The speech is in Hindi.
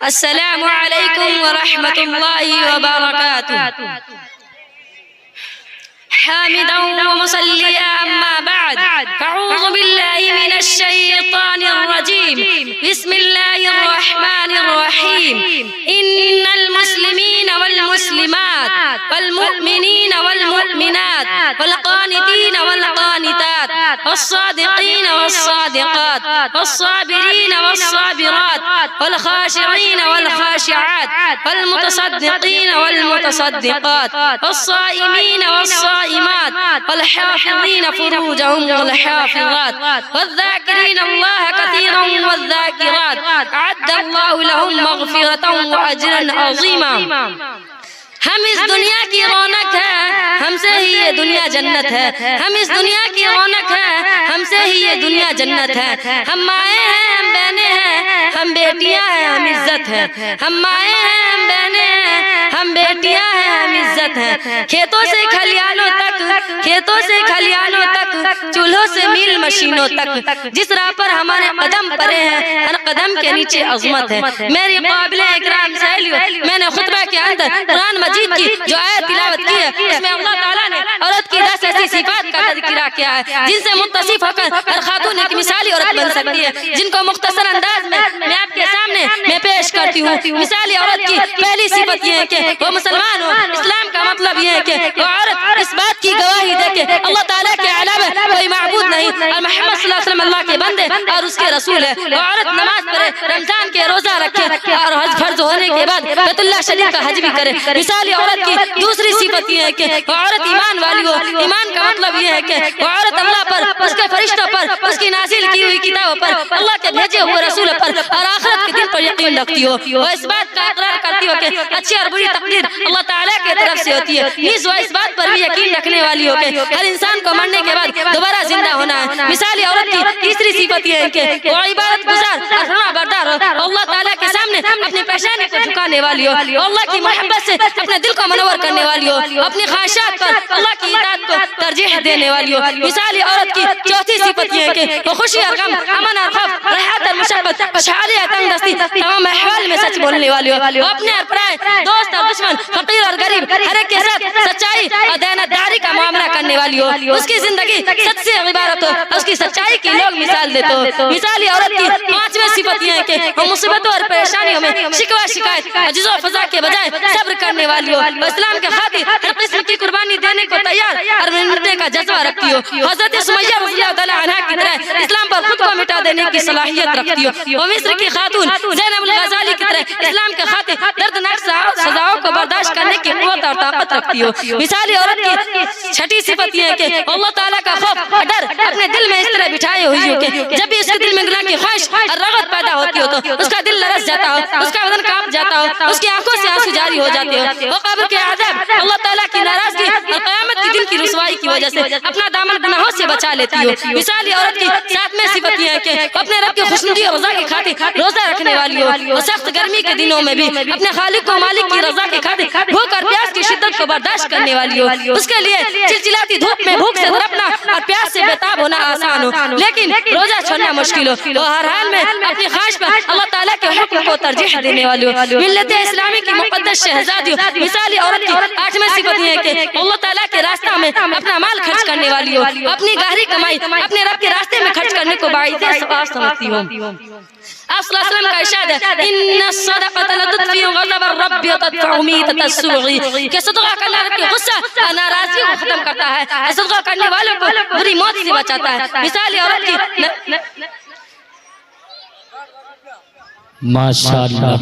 अस्सलामु अलैकुम व रहमतुल्लाहि व बरकातुहू। हामिदन व मुसल्लिया अम्मा बाद, अऊज़ु बिल्लाहि मिनश शैतानिर रजीम, बिस्मिल्लाहिर रहमानिर रहीम। इन्नल मुस्लिमीन वल मुस्लिमात वल मुमिनीन वल मुमिनात वल क़ानितीन वल क़ानितात वस सादिक़ीन वस सादिक़ात वस साबिरीन वस साबिरात वल ख़ाशिईन वल ख़ाशिआत वल मुतसद्दिक़ीन वल मुतसद्दिक़ात वस साइमीन वस साइमात वल हाफ़िज़ीन फ़ुरूजहुम वल हाफ़िज़ात वज़्ज़ाकिरीन अल्लाह कसीरन वज़्ज़ाकिरात अअद्दल्लाहु लहुम मग़फ़िरतन व अजरन अज़ीमा। हम इस दुनिया की रौनक है, हमसे ही ये दुनिया जन्नत है। हम इस दुनिया की रौनक है, हमसे ही ये दुनिया जन्नत है। हम माए हैं, हम बहनें हैं, हम बेटियां हैं, हम इज्जत है। हम माए हैं, हम बहनें हैं, हम बेटियां हैं, हम इज्जत है। खेतों से खलियानों तक, खेतों से खलियानों तक, चूल्हों से मील मशीनों तक, जिस राह पर हमारे कदम पड़े हैं, हर कदम के नीचे अज़मत है। मेरी काबिले इकराम सहेलियों, मैंने खुतबा के अंदर कुरान मजीद की जो आयत तिलावत की है, इसमें अल्लाह ताला ने औरत की 10 ऐसी सिफात का तज़किरा किया है जिनसे मुत्तसिफ होकर हर खातून एक मिसाली औरत बन सकती है, जिनको मुख्तसर अंदाज में मैं आपके सामने मैं पेश करती हूँ। मिसाली औरत की पहली सिफत यह है कि वो मुसलमान हो। इस्लाम का मतलब यह है कि वो औरत इस बात की गवाही दे कि अल्लाह ताला के अलावा कोई माबूद नहीं और मोहम्मद सल्लल्लाहु अलैहि वसल्लम अल्लाह के बंदे और उसके रसूल है। वो औरत नमाज पढ़े, रमजान के रोजा रखे और हज फर्ज होने के बाद बैतुल्लाह शरीफ का हज भी करे। मिसाली औरत की दूसरी सिफत यह है कि वो औरत ईमान वाली हो। ईमान का मतलब यह है कि वो औरत अल्लाह पर, उसके फरिश्तों पर, उसकी नाजिल की हुई किताबों पर, अल्लाह के भेजे हुए रसूल पर और आखिरत के दिन पर यकीन रखती हो। वो इस बात का इकरार करती हो कि अच्छी और बुरी तकदीर अल्लाह ताला की तरफ से होती है। वो इस बात पर भी यकीन रखने वाली हो कि हर इंसान को मरने के बाद दोबारा जिंदा होना है। मिसाली औरत की तीसरी सिफत यह है कि वो इबादत गुजार और फरमाबरदार हो, अल्लाह ताला के सामने अपनी पेशानी को झुकाने वाली हो, अल्लाह की मोहब्बत से अपने दिल को मनवर करने वाली हो, अपनी ख्वाहिशात पर अल्लाह की इताअत को तरजीह देने वाली हो। मिसाली औरत की चौथी सिफत यह है कि वो खुशी और गम, अमन और खौफ, राहत और मुशक्कत, खुशहाली और तंगदस्ती, तमाम अहवाल में सच बोलने वाली हो। अपने और पराए, दोस्त और दुश्मन, फकीर और गरीब, हर एक के साथ सच्चाई और दयानतदारी का मामला करने वाली हो। उसकी जिंदगी सच से इबारत हो, उसकी सच्चाई की लोग मिसाल देते हो। मिसाली औरत की पांचवी सिफत यह है कि वो मुसीबतों और परेशानियों में शिकवा शिकायत, अजीज़ और फजा के बजाय सब्र करने वाली हो। इस्लाम के खातिर हर किस्म की कुर्बानी देने को तैयार और मिटने का जज्बा रखती हो। हज़रत सुमैया रज़ियल्लाहु ताला अन्हा की तरह इस्लाम पर खुद को मिटा देने की सलाहियत रखती हो। वो मिस्र की खातून ज़ैनब गज़ाली की तरह इस्लाम के खातिर दर्दनाक सजाओं को बर्दाश्त करने की क़ुव्वत और ताकत रखती हो। मिसाली औरत की छठी सिफत यह है कि अल्लाह ताला का खौफ और डर अपने दिल में इस तरह बिठाए हुई हो कि जब भी उसके दिल में गुनाह की ख्वाहिश और रग़बत पैदा होती हो तो उसका दिल लरज़ जाता हो, उसका बदन कांप जाता हो, उसकी आंखों से आंसू जारी हो जाते हो। वो कब्र के अज़ाब, अल्लाह ताला की नाराज़गी और क़यामत के दिन की रुसवाई की वजह से अपना दामन गुनाहों से बचा लेती हो। मिसाली औरत की सातवीं सिफत यह है कि अपने रब की खुशनुदी और रज़ा की खातिर रोज़ा रखने वाली हो। वो सख्त गर्मी के दिनों में भी अपने खालिक व मालिक की रज़ा की खातिर भूख और प्यास की शिद्दत को बर्दाश्त करने वाली हो। उसके लिए चिलचिलाती धूप में भूख से तड़पना और प्यास से बेताब होना आसान हो, लेकिन रोजा छोड़ना मुश्किल हो। वो हर हाल में अपनी ख्वाहिश पर अल्लाह ताला के हुक्म को तरजीह देने वाली हो। मिल्लत इस्लामी की मुक़द्दस शहज़ादी हो। मिसाली औरत की आठवीं सिफत यह है कि अल्लाह ताला के रास्ते में अपना माल खर्च करने वाली हो। अपनी गहरी कमाई अपने रब के रास्ते में खर्च करने को बाइज़े सवाब समझती हो। आप सल्लल्लाहु अलैहि वसल्लम का इरशाद है, इन्ना सदक़त लतुत्फ़ी ग़ज़ब रब्बि व तदफ़अु मीतत अस्सूई, कि सदका करना रब के गुस्सा और नाराज़गी को खत्म करता है, सदका करने वालों को बुरी मौत से बचाता है। मिसाली औरत की माशाअल्लाह।